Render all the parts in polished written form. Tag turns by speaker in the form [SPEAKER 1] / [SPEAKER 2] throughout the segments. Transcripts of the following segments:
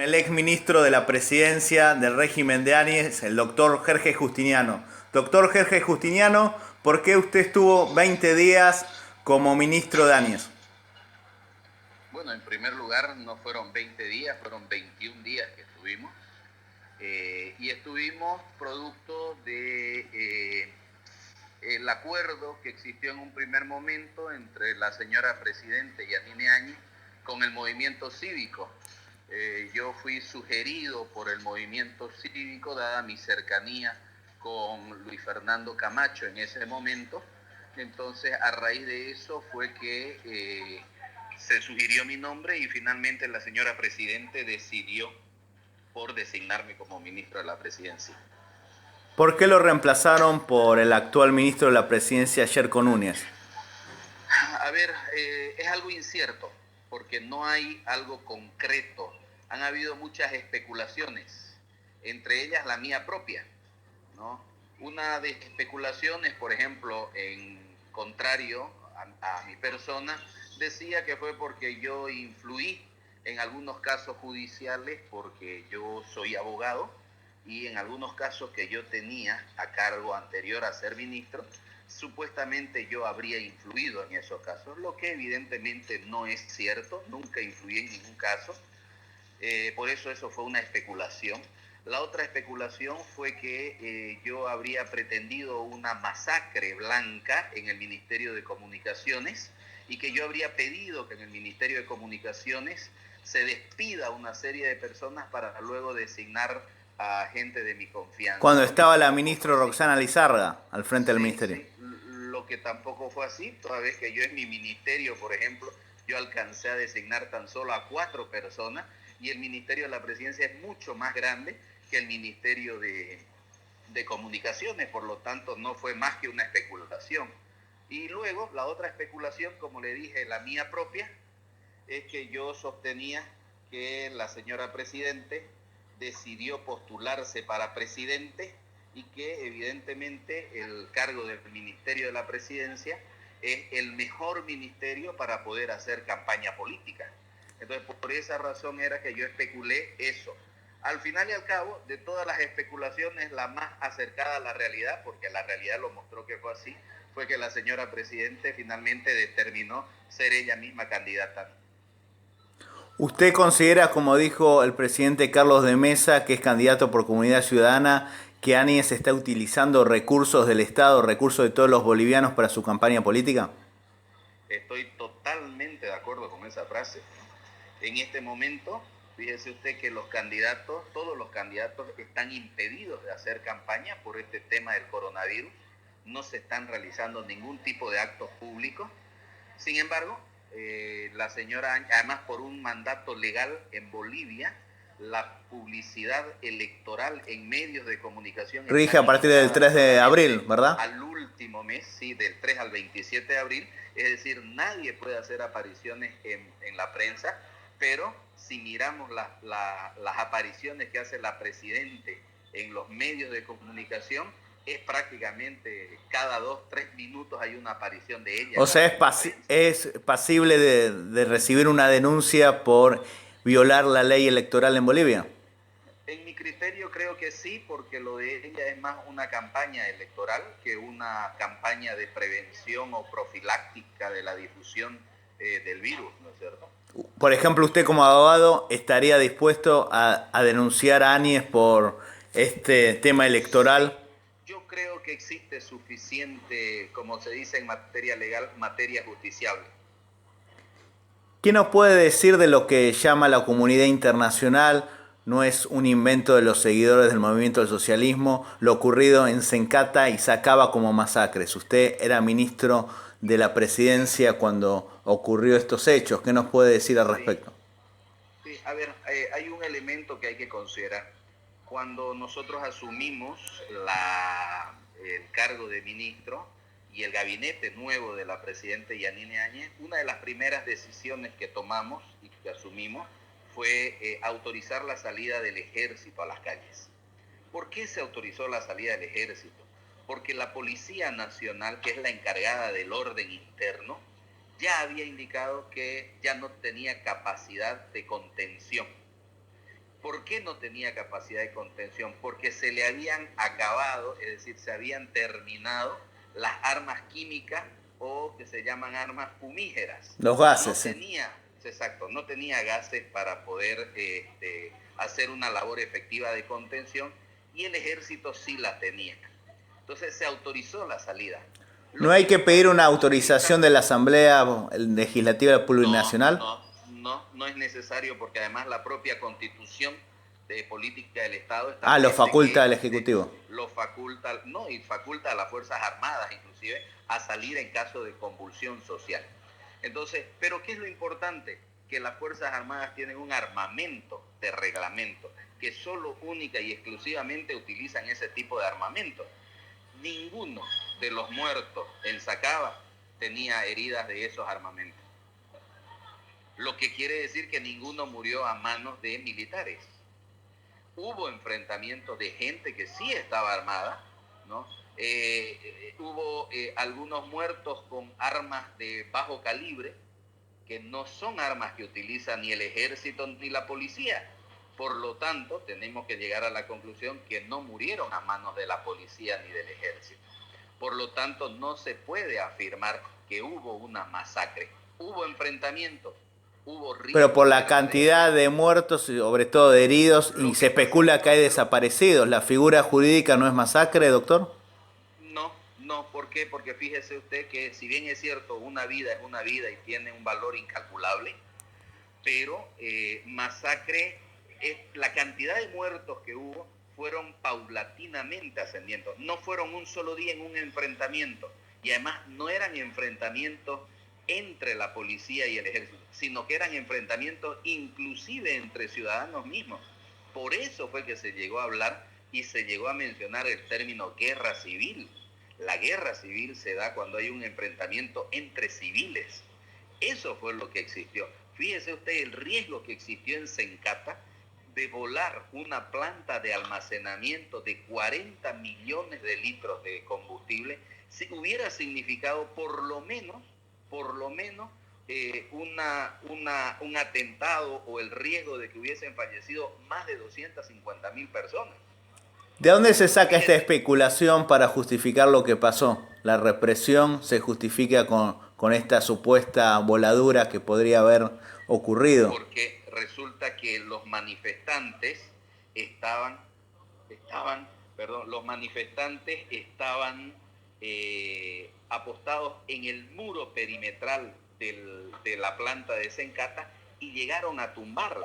[SPEAKER 1] el ex ministro de la presidencia del régimen de Áñez, el doctor Jorge Justiniano. Doctor Jorge Justiniano, ¿por qué usted estuvo 20 días como ministro de Áñez?
[SPEAKER 2] Bueno, en primer lugar, no fueron 20 días, fueron 21 días que estuvimos. Y estuvimos producto de el acuerdo que existió en un primer momento entre la señora Presidente Yanine Áñez con el movimiento cívico. Yo fui sugerido por el movimiento cívico, dada mi cercanía con Luis Fernando Camacho en ese momento. Entonces, a raíz de eso fue que se sugirió mi nombre y finalmente la señora Presidente decidió por designarme como ministro de la presidencia.
[SPEAKER 1] ¿Por qué lo reemplazaron por el actual ministro de la presidencia, Yerko Núñez?
[SPEAKER 2] A ver, es algo incierto, porque no hay algo concreto. Han habido muchas especulaciones, entre ellas la mía propia, ¿no? Una de especulaciones, por ejemplo, en contrario a mi persona, decía que fue porque yo influí en algunos casos judiciales, porque yo soy abogado, y en algunos casos que yo tenía a cargo anterior a ser ministro, supuestamente yo habría influido en esos casos, lo que evidentemente no es cierto, nunca influí en ningún caso. Por eso fue una especulación. La otra especulación fue que yo habría pretendido una masacre blanca en el Ministerio de Comunicaciones y que yo habría pedido que en el Ministerio de Comunicaciones se despida una serie de personas para luego designar a gente de mi confianza,
[SPEAKER 1] Cuando
[SPEAKER 2] lo que
[SPEAKER 1] estaba la
[SPEAKER 2] tampoco fue
[SPEAKER 1] ministra
[SPEAKER 2] así.
[SPEAKER 1] Roxana Lizarga al frente del
[SPEAKER 2] Sí,
[SPEAKER 1] ministerio.
[SPEAKER 2] sí, lo que tampoco fue así, toda vez que yo en mi ministerio, por ejemplo, yo alcancé a designar tan solo a 4 personas y el Ministerio de la Presidencia es mucho más grande que el Ministerio de Comunicaciones, por lo tanto no fue más que una especulación. Y luego la otra especulación, como le dije, la mía propia, es que yo sostenía que la señora Presidente decidió postularse para presidente y que evidentemente el cargo del Ministerio de la Presidencia es el mejor ministerio para poder hacer campaña política. Entonces, por esa razón era que yo especulé eso. Al final y al cabo, de todas las especulaciones, la más acercada a la realidad, porque la realidad lo mostró que fue así, fue que la señora Presidente finalmente determinó ser ella misma candidata.
[SPEAKER 1] ¿Usted considera, como dijo el presidente Carlos de Mesa, que es candidato por Comunidad Ciudadana, que Áñez está utilizando recursos del Estado, recursos de todos los bolivianos para su campaña política?
[SPEAKER 2] Estoy totalmente de acuerdo con esa frase. En este momento, fíjese usted que los candidatos, todos los candidatos están impedidos de hacer campaña por este tema del coronavirus. No se están realizando ningún tipo de actos públicos. Sin embargo, la señora, además por un mandato legal en Bolivia, la publicidad electoral en medios de comunicación está
[SPEAKER 1] Rige a partir del
[SPEAKER 2] limitada
[SPEAKER 1] 3 de abril,
[SPEAKER 2] solamente
[SPEAKER 1] ¿verdad?
[SPEAKER 2] al último mes, sí, del 3 al 27 de abril, es decir, nadie puede hacer apariciones en la prensa, pero si miramos las apariciones que hace la Presidente en los medios de comunicación, es prácticamente cada 2, 3 minutos hay una aparición de ella
[SPEAKER 1] O
[SPEAKER 2] en
[SPEAKER 1] sea,
[SPEAKER 2] la prensa.
[SPEAKER 1] es pasible de recibir una denuncia por violar la ley electoral en Bolivia.
[SPEAKER 2] En mi criterio creo que sí, porque lo de ella es más una campaña electoral que una campaña de prevención o profiláctica de la difusión del virus, ¿no es cierto?
[SPEAKER 1] Por ejemplo, usted como abogado estaría dispuesto a denunciar a Áñez por este tema electoral.
[SPEAKER 2] Yo creo que existe suficiente, como se dice en materia legal, materia justiciable.
[SPEAKER 1] ¿Qué nos puede decir de lo que llama la comunidad internacional? No es un invento de los seguidores del movimiento del socialismo, lo ocurrido en Sencata y Sacaba como masacres. Usted era ministro de la presidencia cuando ocurrió estos hechos. ¿Qué nos puede decir al
[SPEAKER 2] Sí,
[SPEAKER 1] respecto?
[SPEAKER 2] sí. A ver, hay un elemento que hay que considerar. Cuando nosotros asumimos el cargo de ministro y el gabinete nuevo de la presidenta Yanine Áñez, una de las primeras decisiones que tomamos y que asumimos fue autorizar la salida del ejército a las calles. ¿Por qué se autorizó la salida del ejército? Porque la Policía Nacional, que es la encargada del orden interno, ya había indicado que ya no tenía capacidad de contención. qué no tenía capacidad de contención? Porque se le habían acabado, es decir, se habían terminado las armas químicas o que se llaman armas fumígeras.
[SPEAKER 1] Los gases,
[SPEAKER 2] no tenía, exacto, no tenía gases para poder hacer una labor efectiva de contención, y el ejército sí la tenía. Entonces se autorizó la salida.
[SPEAKER 1] ¿No hay que pedir una autorización de la Asamblea Legislativa Plurinacional?
[SPEAKER 2] No es necesario, porque además la propia Constitución de Política del Estado establece
[SPEAKER 1] Lo faculta
[SPEAKER 2] que
[SPEAKER 1] el Ejecutivo.
[SPEAKER 2] lo faculta, no, y faculta a las Fuerzas Armadas inclusive a salir en caso de convulsión social. Entonces, ¿pero qué es lo importante? Que las Fuerzas Armadas tienen un armamento de reglamento, que solo única y exclusivamente utilizan ese tipo de armamento. Ninguno de los muertos en Sacaba tenía heridas de esos armamentos. Lo que quiere decir que ninguno murió a manos de militares. Hubo enfrentamientos de gente que sí estaba armada, ¿no? Hubo algunos muertos con armas de bajo calibre, que no son armas que utiliza ni el ejército ni la policía. Por lo tanto, tenemos que llegar a la conclusión que no murieron a manos de la policía ni del ejército. Por lo tanto, no se puede afirmar que hubo una masacre. Hubo enfrentamientos, hubo riesgo.
[SPEAKER 1] Pero por la cantidad de muertos y sobre todo de heridos, y se especula que hay desaparecidos, ¿la figura jurídica no es masacre, doctor?
[SPEAKER 2] No, ¿por qué? Porque fíjese usted que si bien es cierto, una vida es una vida y tiene un valor incalculable, pero masacre, la cantidad de muertos que hubo fueron paulatinamente ascendiendo. No fueron un solo día en un enfrentamiento, y además no eran enfrentamientos entre la policía y el ejército, sino que eran enfrentamientos inclusive entre ciudadanos mismos. Por eso fue que se llegó a hablar y se llegó a mencionar el término guerra civil. La guerra civil se da cuando hay un enfrentamiento entre civiles. Eso fue lo que existió. Fíjese usted el riesgo que existió en Sencata de volar una planta de almacenamiento de 40 millones de litros de combustible, si hubiera significado por lo menos un atentado, o el riesgo de que hubiesen fallecido más de 250.000 personas.
[SPEAKER 1] ¿De dónde se saca esta especulación para justificar lo que pasó? ¿La represión se justifica con esta supuesta voladura que podría haber ocurrido?
[SPEAKER 2] Porque resulta que los manifestantes estaban apostados en el muro perimetral de la planta de Sencata, y llegaron a tumbar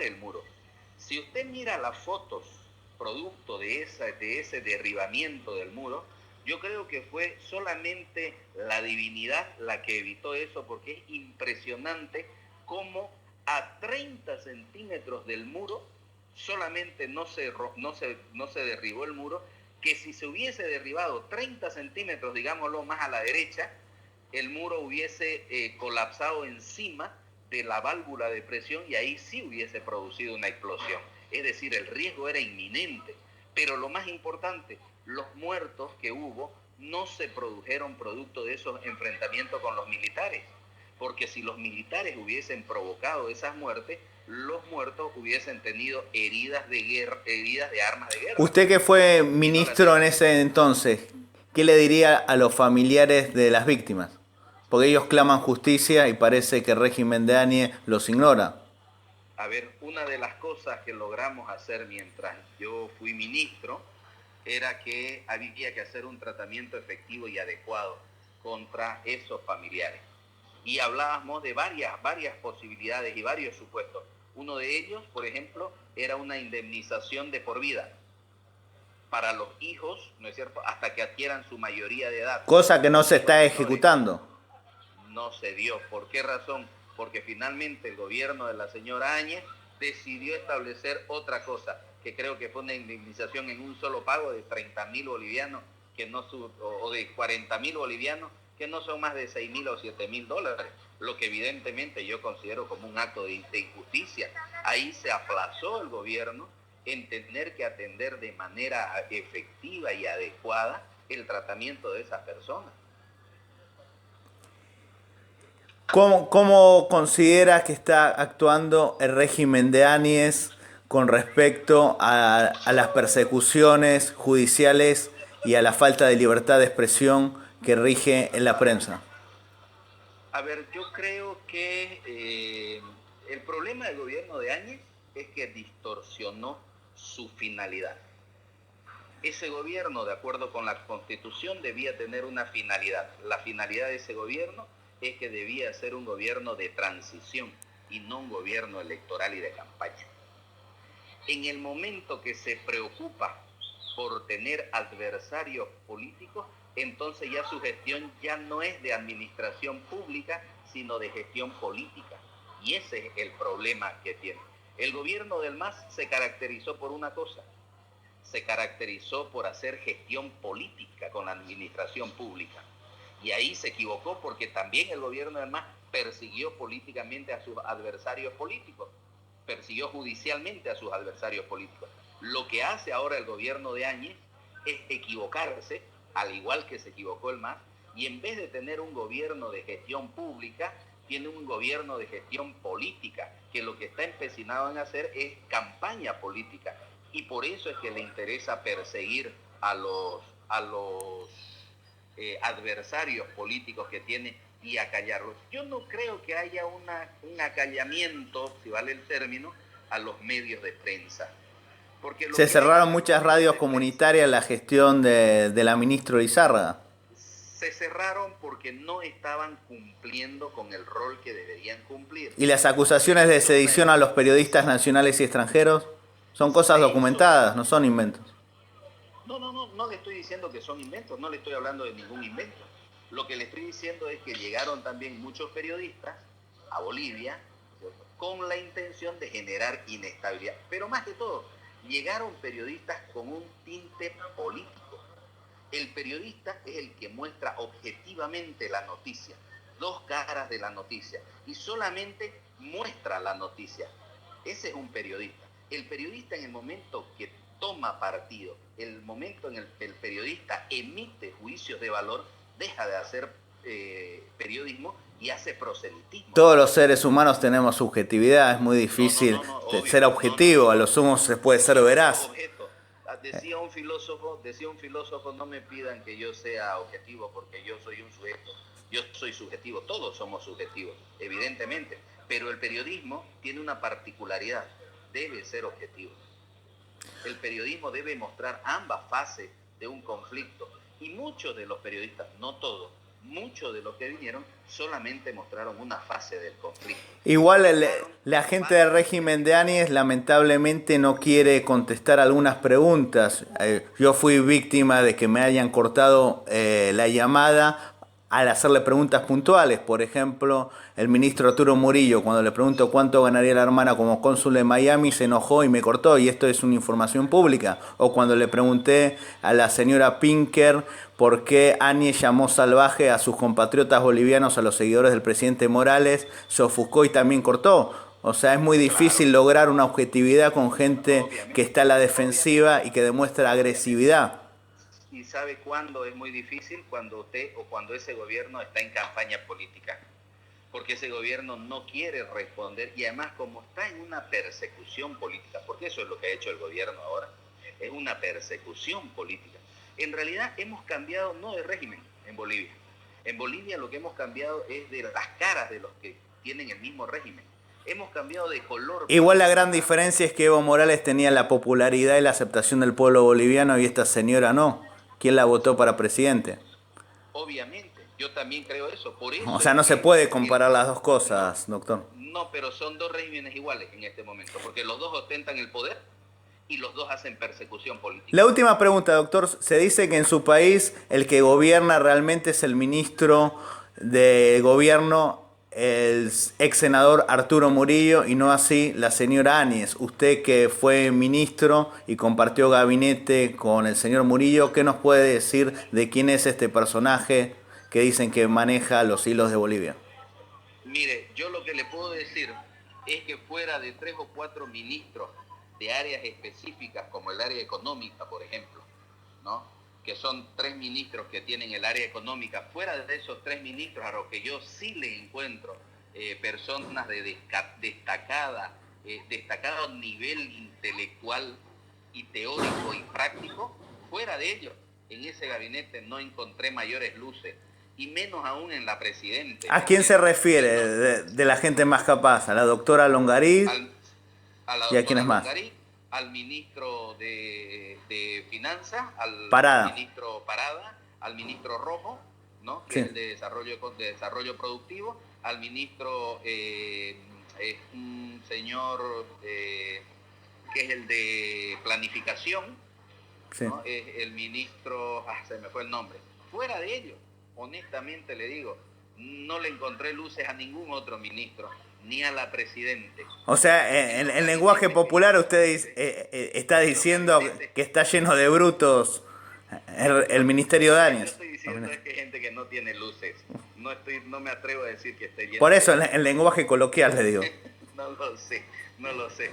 [SPEAKER 2] el muro. Si usted mira las fotos producto de ese derribamiento del muro, yo creo que fue solamente la divinidad la que evitó eso, porque es impresionante cómo a 30 centímetros del muro solamente no se derribó el muro, que si se hubiese derribado 30 centímetros, digámoslo, más a la derecha, el muro hubiese colapsado encima de la válvula de presión, y ahí sí hubiese producido una explosión. Es decir, el riesgo era inminente. Pero lo más importante, los muertos que hubo no se produjeron producto de esos enfrentamientos con los militares. Porque si los militares hubiesen provocado esas muertes, los muertos hubiesen tenido heridas de guerra, heridas de armas de guerra.
[SPEAKER 1] Usted que fue ministro en ese entonces, ¿qué le diría a los familiares de las víctimas? Porque ellos claman justicia y parece que el régimen de Áñez los ignora.
[SPEAKER 2] A ver, una de las cosas que logramos hacer mientras yo fui ministro era que había que hacer un tratamiento efectivo y adecuado contra esos familiares. Y hablábamos de varias posibilidades y varios supuestos. Uno de ellos, por ejemplo, era una indemnización de por vida para los hijos, ¿no es cierto?, hasta que adquieran su mayoría de edad.
[SPEAKER 1] Cosa que no se está ejecutando.
[SPEAKER 2] No se dio. ¿Por qué razón? Porque finalmente el gobierno de la señora Áñez decidió establecer otra cosa, que creo que fue una indemnización en un solo pago de 30.000 bolivianos, o de 40.000 bolivianos, que no son más de 6.000 o 7.000 dólares, lo que evidentemente yo considero como un acto de injusticia. Ahí se aplazó el gobierno en tener que atender de manera efectiva y adecuada el tratamiento de esas personas.
[SPEAKER 1] ¿Cómo considera que está actuando el régimen de Áñez con respecto a las persecuciones judiciales y a la falta de libertad de expresión que rige en la prensa?
[SPEAKER 2] A ver, yo creo que el problema del gobierno de Áñez es que distorsionó su finalidad. Ese gobierno, de acuerdo con la Constitución, debía tener una finalidad. La finalidad de ese gobierno es que debía ser un gobierno de transición y no un gobierno electoral y de campaña. En el momento que se preocupa por tener adversarios políticos, entonces ya su gestión ya no es de administración pública, sino de gestión política. Y ese es el problema que tiene. El gobierno del MAS se caracterizó por una cosa, se caracterizó por hacer gestión política con la administración pública. Y ahí se equivocó porque también el gobierno del MAS persiguió políticamente a sus adversarios políticos, persiguió judicialmente a sus adversarios políticos. Lo que hace ahora el gobierno de Áñez es equivocarse, al igual que se equivocó el MAS, y en vez de tener un gobierno de gestión pública, tiene un gobierno de gestión política, que lo que está empecinado en hacer es campaña política. Y por eso es que le interesa perseguir a los adversarios políticos que tiene y acallarlos. Yo no creo que haya un acallamiento, si vale el término, a los medios de prensa. Porque lo
[SPEAKER 1] Se
[SPEAKER 2] que hay
[SPEAKER 1] cerraron
[SPEAKER 2] en los
[SPEAKER 1] muchas
[SPEAKER 2] medios
[SPEAKER 1] radios
[SPEAKER 2] de prensa
[SPEAKER 1] comunitarias en la gestión de la ministra Lizárraga.
[SPEAKER 2] se cerraron porque no estaban cumpliendo con el rol que deberían cumplir.
[SPEAKER 1] Y las
[SPEAKER 2] Se
[SPEAKER 1] acusaciones de
[SPEAKER 2] hizo
[SPEAKER 1] sedición a los periodistas nacionales y extranjeros son cosas
[SPEAKER 2] se hizo
[SPEAKER 1] documentadas, no son inventos.
[SPEAKER 2] No le estoy diciendo que son inventos, no le estoy hablando de ningún invento. Lo que le estoy diciendo es que llegaron también muchos periodistas a Bolivia, ¿cierto?, con la intención de generar inestabilidad. Pero más que todo, llegaron periodistas con un tinte político. El periodista es el que muestra objetivamente la noticia, dos caras de la noticia, y solamente muestra la noticia. Ese es un periodista. El periodista, en el momento que toma partido, el momento en el que el periodista emite juicios de valor, deja de hacer periodismo y hace proselitismo.
[SPEAKER 1] Todos los seres humanos tenemos subjetividad, es muy
[SPEAKER 2] No,
[SPEAKER 1] difícil
[SPEAKER 2] obvio.
[SPEAKER 1] ser objetivo, a lo sumo se puede ser
[SPEAKER 2] Yo soy
[SPEAKER 1] veraz.
[SPEAKER 2] objeto. Decía un filósofo, no me pidan que yo sea objetivo porque yo soy un sujeto. Yo soy subjetivo, todos somos subjetivos, evidentemente. Pero el periodismo tiene una particularidad, debe ser objetivo. El periodismo debe mostrar ambas fases de un conflicto. Y muchos de los periodistas, no todos, muchos de los que vinieron solamente mostraron una fase del conflicto.
[SPEAKER 1] Igual la gente del régimen de Áñez lamentablemente no quiere contestar algunas preguntas. Yo fui víctima de que me hayan cortado la llamada al hacerle preguntas puntuales. Por ejemplo, el ministro Arturo Murillo, cuando le pregunto cuánto ganaría la hermana como cónsul de Miami, se enojó y me cortó, y esto es una información pública. O cuando le pregunté a la señora Pinker por qué Áñez llamó salvaje a sus compatriotas bolivianos, a los seguidores del presidente Morales, se ofuscó y también cortó. O sea, es muy difícil lograr una objetividad con gente que está a la defensiva y que demuestra agresividad.
[SPEAKER 2] ¿Y sabe cuándo es muy difícil? Cuando usted o cuando ese gobierno está en campaña política. Porque ese gobierno no quiere responder y además como está en una persecución política, porque eso es lo que ha hecho el gobierno ahora, es una persecución política. En realidad hemos cambiado no de régimen en Bolivia. En Bolivia lo que hemos cambiado es de las caras de los que tienen el mismo régimen. Hemos cambiado de color.
[SPEAKER 1] Igual la gran diferencia es que Evo Morales tenía la popularidad y la aceptación del pueblo boliviano y esta señora no. ¿Quién la votó para presidente?
[SPEAKER 2] Obviamente, yo también creo eso. Por
[SPEAKER 1] O
[SPEAKER 2] eso
[SPEAKER 1] sea,
[SPEAKER 2] es
[SPEAKER 1] no se
[SPEAKER 2] que
[SPEAKER 1] puede comparar las dos cosas, doctor.
[SPEAKER 2] no, pero son dos regímenes iguales en este momento, porque los dos ostentan el poder y los dos hacen persecución política.
[SPEAKER 1] La última pregunta, doctor. Se dice que en su país el que gobierna realmente es el ministro de gobierno, el ex senador Arturo Murillo, y no así la señora Áñez. Usted que fue ministro y compartió gabinete con el señor Murillo, ¿qué nos puede decir de quién es este personaje que dicen que maneja los hilos de Bolivia?
[SPEAKER 2] Mire, yo lo que le puedo decir es que fuera de 3 o 4 ministros de áreas específicas, como el área económica, por ejemplo, ¿no? que son 3 ministros que tienen el área económica. Fuera de esos 3 ministros, a los que yo sí le encuentro personas de destacado nivel intelectual y teórico y práctico, fuera de ellos, en ese gabinete no encontré mayores luces, y menos aún en la presidenta.
[SPEAKER 1] ¿A quién se refiere de la gente más capaz? ¿A la doctora Longarí?
[SPEAKER 2] A la
[SPEAKER 1] ¿Y a quiénes
[SPEAKER 2] doctora
[SPEAKER 1] más?
[SPEAKER 2] Longarí, al ministro de Finanzas, al
[SPEAKER 1] Parada.
[SPEAKER 2] ministro Parada, al ministro Rojo, ¿no? Que
[SPEAKER 1] Sí.
[SPEAKER 2] es el de desarrollo productivo, al ministro, un señor que es el de planificación,
[SPEAKER 1] Sí.
[SPEAKER 2] ¿no? Es el ministro, se me fue el nombre. Fuera de ello, honestamente le digo, no le encontré luces a ningún otro ministro, ni a la presidente.
[SPEAKER 1] O sea, en lenguaje popular usted está diciendo que está lleno de brutos el Ministerio de
[SPEAKER 2] Lo que yo
[SPEAKER 1] Áñez.
[SPEAKER 2] estoy diciendo es que hay gente que no tiene luces. No me atrevo a decir que esté lleno.
[SPEAKER 1] Por eso, en lenguaje coloquial le digo.
[SPEAKER 2] No lo sé, no lo sé.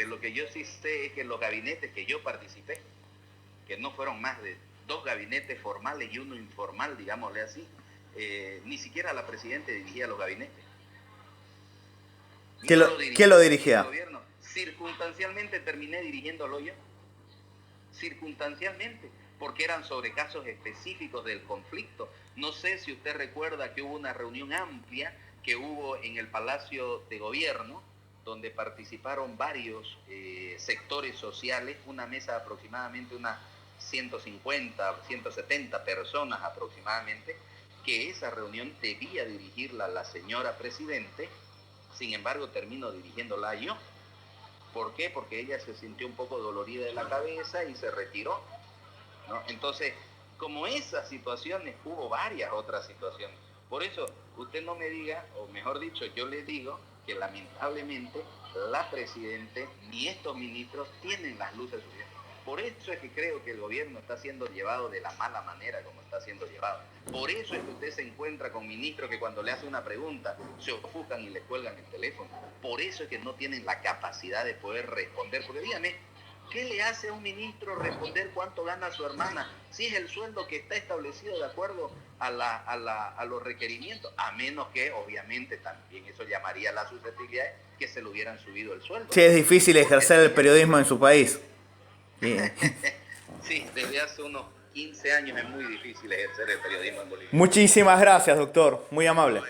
[SPEAKER 2] Lo que yo sí sé es que los gabinetes que yo participé, que no fueron más de 2 gabinetes formales y uno informal, digámosle así, ni siquiera la presidenta dirigía los gabinetes.
[SPEAKER 1] ¿Quién lo dirigía?
[SPEAKER 2] El gobierno. Circunstancialmente terminé dirigiéndolo yo. Circunstancialmente, porque eran sobre casos específicos del conflicto. No sé si usted recuerda que hubo una reunión amplia que hubo en el Palacio de Gobierno, donde participaron varios sectores sociales, una mesa de aproximadamente unas 150, 170 personas aproximadamente, que esa reunión debía dirigirla la señora presidente. Sin embargo, termino dirigiéndola yo. ¿Por qué? Porque ella se sintió un poco dolorida de la cabeza y se retiró, ¿no? Entonces, como esas situaciones, hubo varias otras situaciones. Por eso, usted no me diga, o mejor dicho, yo le digo que lamentablemente la presidenta ni estos ministros tienen las luces suficientes. Por eso es que creo que el gobierno está siendo llevado de la mala manera como está siendo llevado. Por eso es que usted se encuentra con ministros que cuando le hace una pregunta se ofuscan y le cuelgan el teléfono. Por eso es que no tienen la capacidad de poder responder. Porque dígame, ¿qué le hace a un ministro responder cuánto gana su hermana si es el sueldo que está establecido de acuerdo a los requerimientos? A menos que, obviamente, también eso llamaría a la susceptibilidad que se le hubieran subido el sueldo.
[SPEAKER 1] Sí, es difícil ejercer el periodismo en su país.
[SPEAKER 2] Sí, desde hace unos 15 años es muy difícil ejercer el periodismo en Bolivia.
[SPEAKER 1] Muchísimas gracias, doctor. Muy amable.